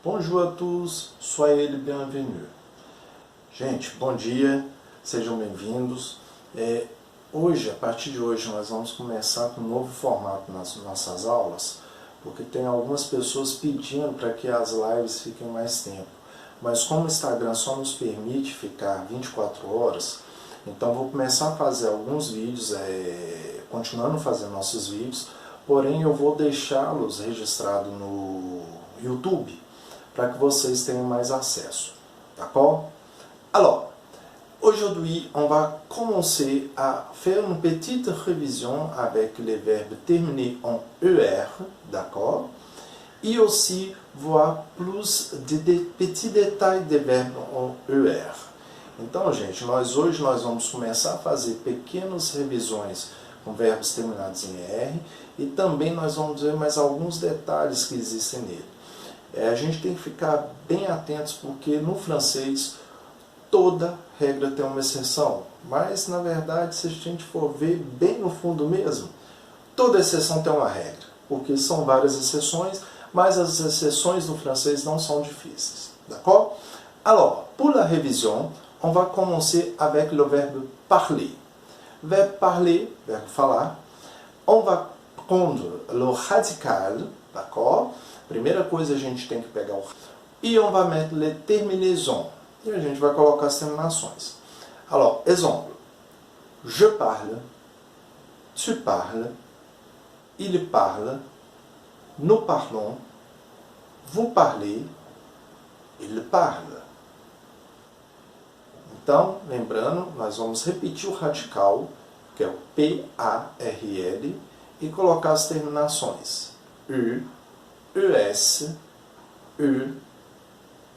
Bonjour à tous, soyez les bienvenus. Gente, bom dia, sejam bem-vindos. Hoje, a partir de hoje, nós vamos começar com um novo formato nas nossas aulas, porque tem algumas pessoas pedindo para que as lives fiquem mais tempo. Mas como o Instagram só nos permite ficar 24 horas, então vou começar a fazer alguns vídeos, continuando fazendo nossos vídeos, porém eu vou deixá-los registrados no YouTube, para que vocês tenham mais acesso. D'accord? Alors, aujourd'hui, on va commencer à faire une petite révision avec les verbes terminés en ER, d'accord? Et aussi voir plus de petits détails des verbes en ER. Então, gente, hoje nós vamos começar a fazer pequenas revisões com verbos terminados em ER e também nós vamos ver mais alguns detalhes que existem nele. A gente tem que ficar bem atentos porque no francês toda regra tem uma exceção, mas na verdade, se a gente for ver bem no fundo mesmo, toda exceção tem uma regra, porque são várias exceções, mas as exceções do francês não são difíceis. D'accord? Alors, pour la révision, on va commencer avec le verbe parler. Verbe parler, verbe falar, on va prendre le radical, d'accord? Primeira coisa a gente tem que pegar o... E on va mettre les terminaisons. E a gente vai colocar as terminações. Alors, exemple. Je parle, tu parles, il parle, nous parlons, vous parlez, il parle. Então, lembrando, nós vamos repetir o radical, que é o P-A-R-L, e colocar as terminações. U, ES, U,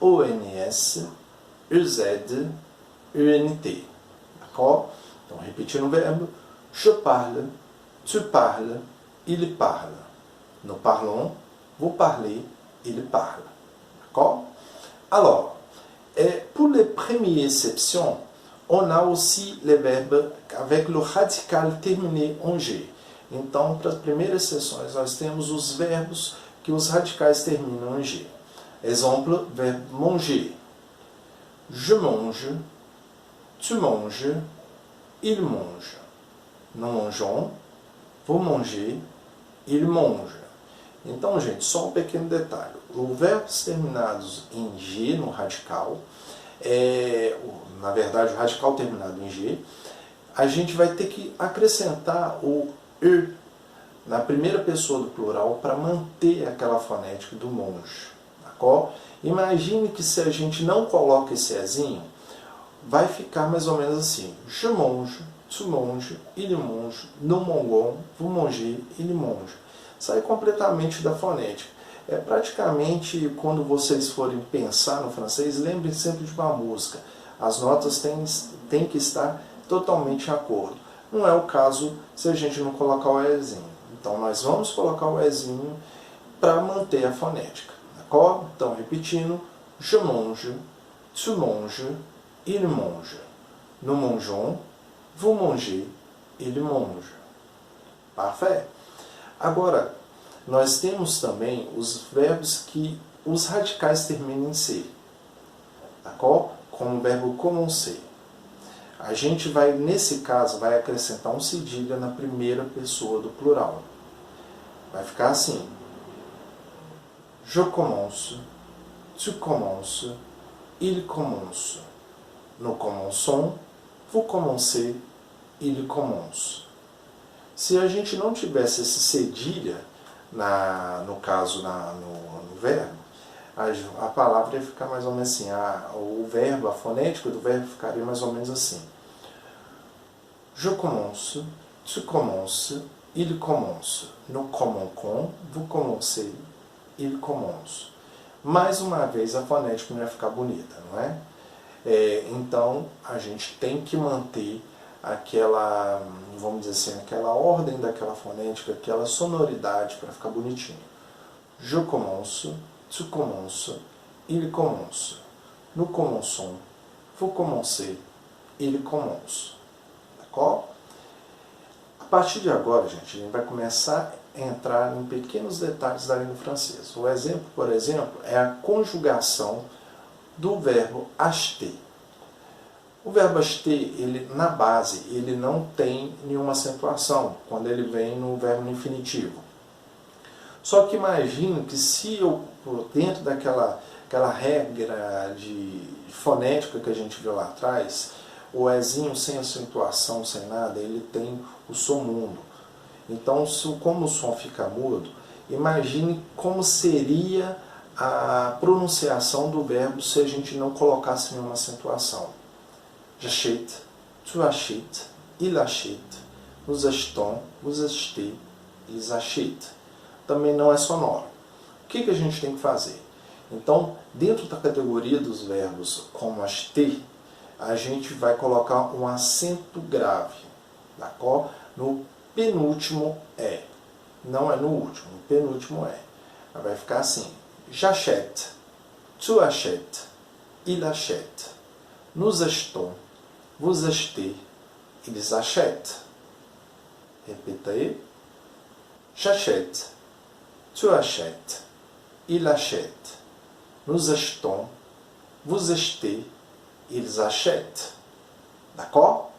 ONS, EZ, ENT. D'accord? Então, repetindo o verbo. Je parle, tu parles, il parle. Nous parlons, vous parlez, il parle. D'accord? Alors, pour les premières exceptions, on a aussi les verbes avec le radical terminé en G. Então, para as primeiras exceções, nós temos os verbos que os radicais terminam em G. Exemple, verbe manger. Je mange, tu manges, il mange. Nous mangeons, vous mangez, il mange. Então, gente, só um pequeno detalhe. Os verbos terminados em G, no radical, na verdade, o radical terminado em G, a gente vai ter que acrescentar o E na primeira pessoa do plural para manter aquela fonética do monge. D'accord? Imagine que se a gente não coloca esse ezinho, vai ficar mais ou menos assim. Je mange, tu manges, il mange, nous mangeons, vous mangez, il mange. Sai completamente da fonética. Praticamente, quando vocês forem pensar no francês, lembrem sempre de uma música. As notas têm que estar totalmente em acordo. Não é o caso se a gente não colocar o ezinho. Então, nós vamos colocar o ezinho para manter a fonética. D'accord? Então, repetindo. Je mange, tu manges, il mange. Nous mangeons, vous mangez, il mange. Parfait? Agora, nós temos também os verbos que os radicais terminam em C. D'accord? Como o verbo commencer. A gente vai, nesse caso, vai acrescentar um cedilha na primeira pessoa do plural. Vai ficar assim. Je commence, tu commences, il commence. Nous commençons, vous commencez, il commence. Se a gente não tivesse esse cedilha, no caso, no verbo, a palavra ia ficar mais ou menos assim. O verbo, a fonética do verbo ficaria mais ou menos assim. Je commence, tu commences, il commence. Nous commençons, vous commencez, il commence. Mais uma vez, a fonética não ia ficar bonita, não é? Então, a gente tem que manter aquela, vamos dizer assim, aquela ordem daquela fonética, aquela sonoridade para ficar bonitinho. Je commence, tu commences, il commence. Nous commençons, vous commencez, il commence. D'accord? A partir de agora, gente, a gente vai começar entrar em pequenos detalhes da língua francesa. O exemplo, por exemplo, é a conjugação do verbo acheter. O verbo acheter, ele, na base, ele não tem nenhuma acentuação quando ele vem no verbo no infinitivo. Só que imagino que se eu, dentro daquela regra de fonética que a gente viu lá atrás, o ezinho sem acentuação, sem nada, ele tem o som mudo. Então, como o som fica mudo, imagine como seria a pronunciação do verbo se a gente não colocasse nenhuma acentuação. J'achète, tu achètes, il achète, nous achetons, vous achetez, ils achètent. Também não é sonoro. O que a gente tem que fazer? Então, dentro da categoria dos verbos como acheter, a gente vai colocar um acento grave, d'accord? No penúltimo é. Não é no último, no penúltimo é. Vai ficar assim. J'achète, tu achètes, il achète, nous achetons, vous achetez, ils achètent. Repita aí. J'achète, tu achètes, il achète, nous achetons, vous achetez, ils achètent. D'accord?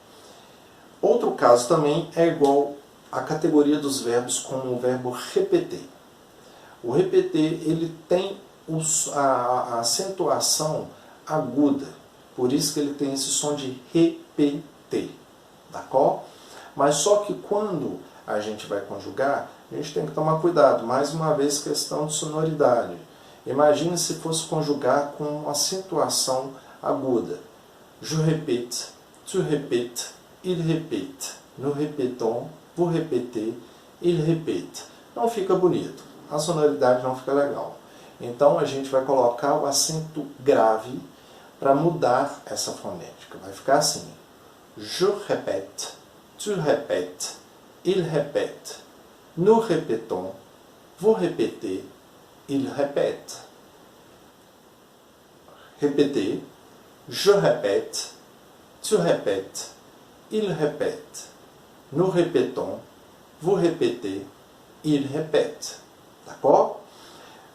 Outro caso também é igual à categoria dos verbos como o verbo repetir. O repetir, ele tem a acentuação aguda, por isso que ele tem esse som de repetir. D'accord? Mas só que quando a gente vai conjugar, a gente tem que tomar cuidado. Mais uma vez, questão de sonoridade. Imagine se fosse conjugar com uma acentuação aguda. Je répète, tu répètes, il répète, nous répétons, vous répétez, il répète. Não fica bonito. A sonoridade não fica legal. Então a gente vai colocar o acento grave para mudar essa fonética. Vai ficar assim. Je répète, tu répètes, il répète, nous répétons, vous répétez, il répète. Répétez. Je répète, tu répètes, il répète, nous répétons, vous répétez, il répète. D'accord?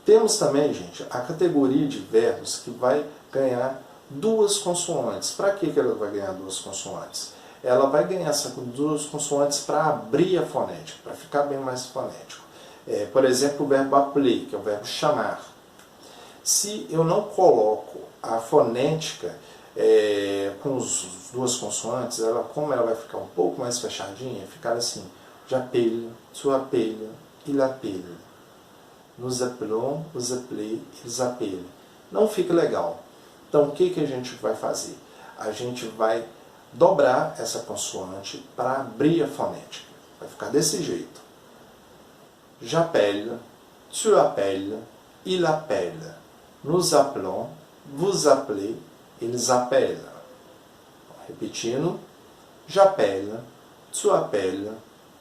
Temos também, gente, a categoria de verbos que vai ganhar duas consoantes. Para que ela vai ganhar duas consoantes? Ela vai ganhar essas duas consoantes para abrir a fonética, para ficar bem mais fonético. Por exemplo, o verbo appeler, que é o verbo chamar. Se eu não coloco a fonética com as duas consoantes, como ela vai ficar um pouco mais fechadinha, ficar assim. J'appelle, tu appelles, il appelle. Nous appelons, vous appelez, ils appellent. Não fica legal. Então, o que a gente vai fazer? A gente vai dobrar essa consoante para abrir a fonética. Vai ficar desse jeito. J'appelle, tu appelles, il appelle. Nous appelons, vous appelez, ils appellent. Repetindo. J'appelle, tu appelles,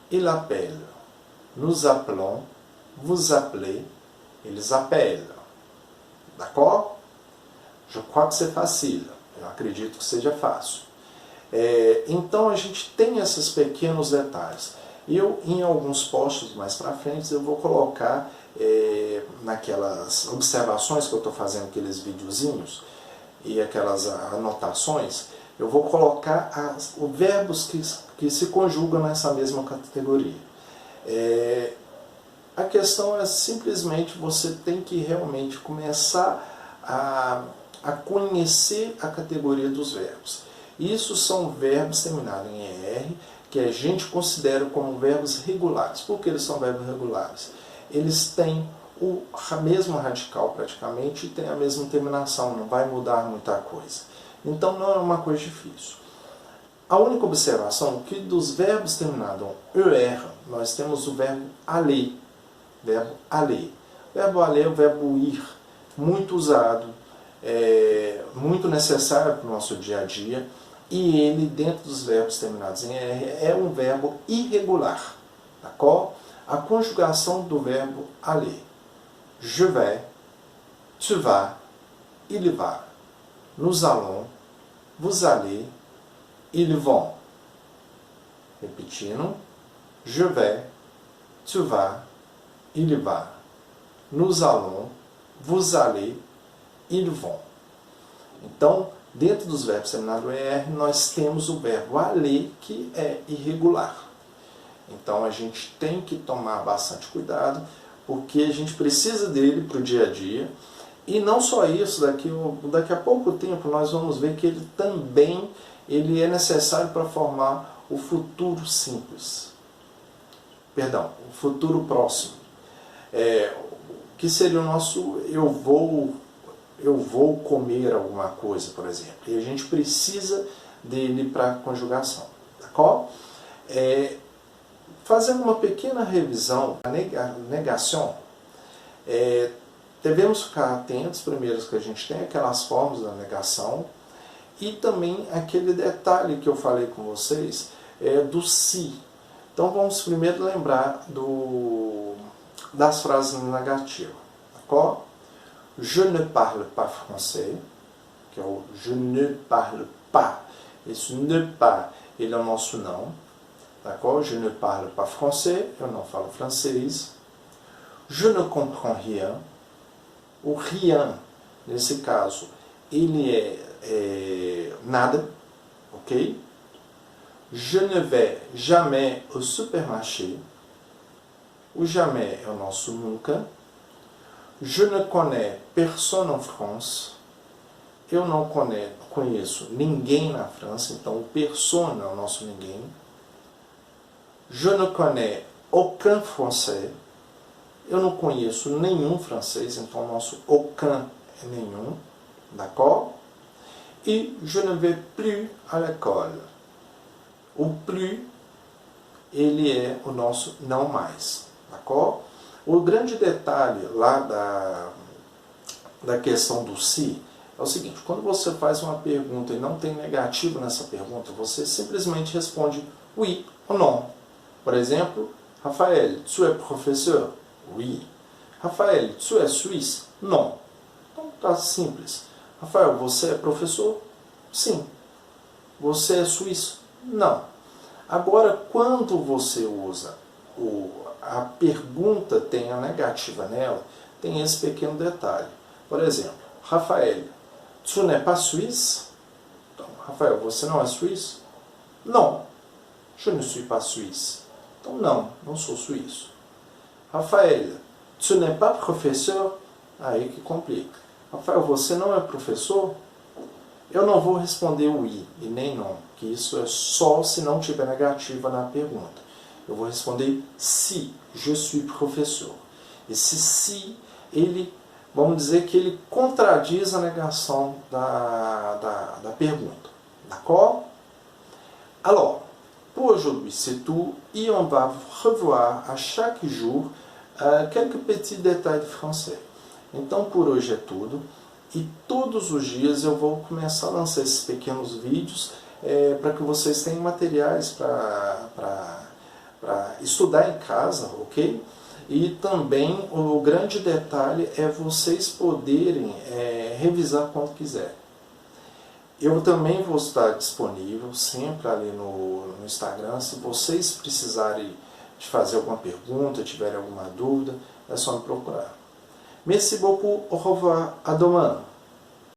il appelle. Nous appelons, vous appelez, ils appellent. D'accord? Je crois que c'est facile. Eu acredito que seja fácil. Então a gente tem esses pequenos detalhes. Eu, em alguns posts mais para frente, eu vou colocar naquelas observações que eu estou fazendo, aqueles videozinhos e aquelas anotações, eu vou colocar os verbos que se conjugam nessa mesma categoria. A questão é simplesmente você tem que realmente começar a conhecer a categoria dos verbos. Isso são verbos terminados em ER, que a gente considera como verbos regulares. Por que eles são verbos regulares? Eles têm a mesma radical praticamente e têm a mesma terminação, não vai mudar muita coisa. Então não é uma coisa difícil. A única observação é que dos verbos terminados em ER, nós temos o verbo aller. Verbo aller. O verbo aller é o verbo ir, muito usado, muito necessário para o nosso dia a dia, e ele, dentro dos verbos terminados em R, é um verbo irregular. D'accord? A conjugação do verbo aller. Je vais, tu vas, il va. Nous allons, vous allez, ils vont. Repetindo. Je vais, tu vas, il va. Nous allons, vous allez, ils vont. Então, dentro dos verbos terminados em ER, nós temos o verbo aller, que é irregular. Então, a gente tem que tomar bastante cuidado, porque a gente precisa dele para o dia a dia. E não só isso, daqui a pouco tempo nós vamos ver que ele também é necessário para formar o futuro simples. Perdão, o futuro próximo. Que seria o nosso eu vou comer alguma coisa, por exemplo. E a gente precisa dele para conjugação. D'accord? Fazendo uma pequena revisão, a negação, devemos ficar atentos, primeiro que a gente tem aquelas formas da negação, e também aquele detalhe que eu falei com vocês, do se. Então vamos primeiro lembrar das frases negativas. D'accord? Je ne parle pas français, que é o je ne parle pas. Esse ne pas, ele é o nosso não. D'accord? Je ne parle pas français, eu não falo francês. Je ne comprends rien. O rien, nesse caso, ele é nada, ok? Je ne vais jamais au supermarché. O jamais é o nosso nunca. Je ne connais personne en France. Eu não conheço ninguém na França, então o personne é o nosso ninguém. Je ne connais aucun français. Eu não conheço nenhum francês, então o nosso aucun é nenhum. D'accord? E je ne vais plus à l'école. O plus, ele é o nosso não mais. D'accord? O grande detalhe lá da questão do se é o seguinte: quando você faz uma pergunta e não tem negativo nessa pergunta, você simplesmente responde oui ou não. Por exemplo, Rafael, tu es professeur? Oui. Rafael, tu es suisse? Não. Então tá simples. Rafael, você é professor? Sim. Você é suíço? Não. Agora, quando você usa a pergunta tem a negativa nela, tem esse pequeno detalhe. Por exemplo, Rafael, tu n'es pas suisse? Então, Rafael, você não é suíço? Não. Je ne suis pas suisse. Então, não sou suíço. Rafael, tu n'es pas professeur? Aí que complica. Rafael, você não é professor? Eu não vou responder oui e nem não, que isso é só se não tiver negativa na pergunta. Eu vou responder si, je suis professeur. Esse si, vamos dizer que ele contradiz a negação da pergunta. D'accord? Alors, pour aujourd'hui, c'est tout. Et on va revoir à chaque jour quelques petits détails de français. Então, por hoje é tudo. E todos os dias eu vou começar a lançar esses pequenos vídeos para que vocês tenham materiais para estudar em casa, ok? E também o grande detalhe é vocês poderem revisar quando quiser. Eu também vou estar disponível sempre ali no Instagram. Se vocês precisarem de fazer alguma pergunta, tiverem alguma dúvida, é só me procurar. Merci beaucoup, au revoir, à demain.